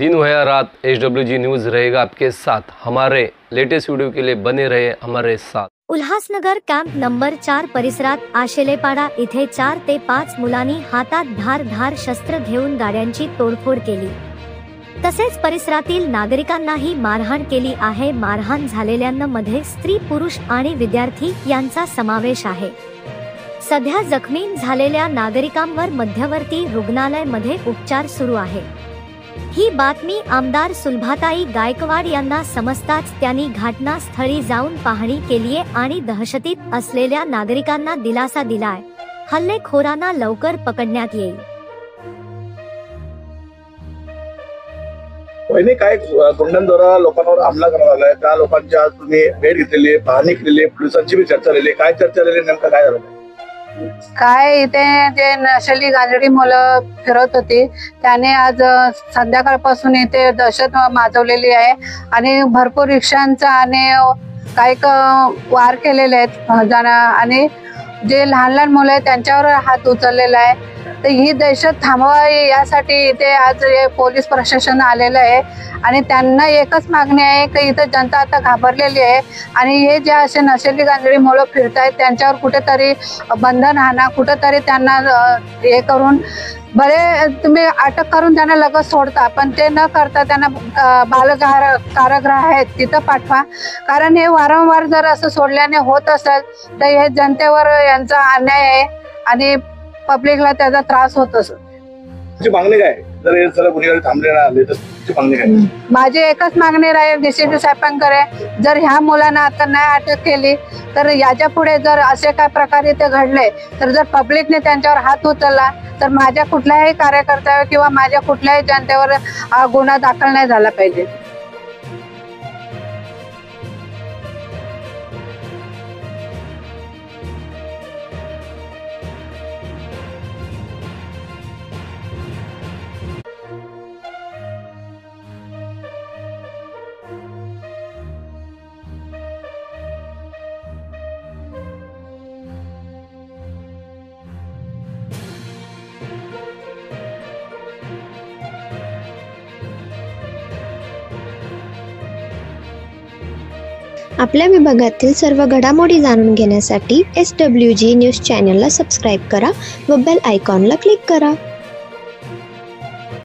दिन हो या रात HWG न्यूज रहेगा आपके साथ। हमारे लेटेस्ट वीडियो के लिए बने रहे हमारे साथ। उल्हासनगर कॅम्प नंबर 4 परिसरात आशेलेपाडा इथे 4 ते 5 मुलांनी हातात धारदार शस्त्र घेऊन गाड्यांची तोडफोड केली। तसेच परिसरातील नागरिकांनाही मारहाण केली आहे। मारहाण झालेल्यांमध्ये स्त्री, पुरुष आणि विद्यार्थी यांचा समावेश आहे। सध्या जखमी झालेल्या नागरिकांवर मध्यवर्ती रुग्णालयामध्ये उपचार सुरू आहे। ही बातमी आमदार सुलभाताई गायकवाड यांना समजताच त्यांनी घटनास्थळी जाऊन पाहणी केली आणि दहशतीत असलेल्या नागरिकांना दिलासा दिलाय। हल्लेखोरांना लवकर पकडण्यात येईल। पहिने काय गुंडांद्वारा लोकांवर हमला करण्यात आलाय, त्या लोकांच्या तुम्ही भेट घेतलेली आहे, पाहणी केलेली आहे, पोलिसांची भी चर्चा झालेली आहे, काय चर्चा झालेली आहे, नेमकं काय झालं? काय इथे जे नशेली गांजडी मुलं फिरत होती त्याने आज संध्याकाळपासून इथे दहशत माजवलेली आहे आणि भरपूर रिक्षांचा आणि काही वार केलेले आहेत आणि जे लहान लहान मुलं आहेत त्यांच्यावर हात उचललेला आहे। तर ही दहशत थांबवावी यासाठी इथे आज पोलीस प्रशासन आलेलं आहे आणि त्यांना एकच मागणी आहे की इथं जनता आता घाबरलेली आहे आणि हे जे असे नशेली गांजडी मुलं फिरतायत त्यांच्यावर कुठेतरी बंधन आणा, कुठेतरी त्यांना हे करून बरे तुम्ही अटक करून त्यांना लगेच सोडता, पण ते न करता त्यांना कारागृह आहेत तिथं पाठवा। कारण हे वारंवार जर असं सोडल्याने होत असेल तर हे जनतेवर यांचा अन्याय आहे आणि पब्लिकला त्याचा त्रास होत असतो। तुमची मागणी काय? जर हे सगळे गुन्हेगार थांबले ना आले तर तुमची मागणी काय? माझी एकच मागणी राहील DCP साहेबांकडे, जर ह्या मुलांना आता नाही अटक केली तर याच्या पुढे जर असे काय प्रकारे ते घडले तर जर पब्लिकने त्यांच्यावर हात उचलला तर माझ्या कुठल्याही कार्यकर्त्यावर किंवा माझ्या कुठल्याही जनतेवर गुन्हा दाखल नाही झाला पाहिजे। आपल्या विभागातील सर्व घडामोडी जाणून घेण्यासाठी SWG न्यूज चॅनलला सबस्क्राईब करा व बेल आयकॉनला क्लिक करा।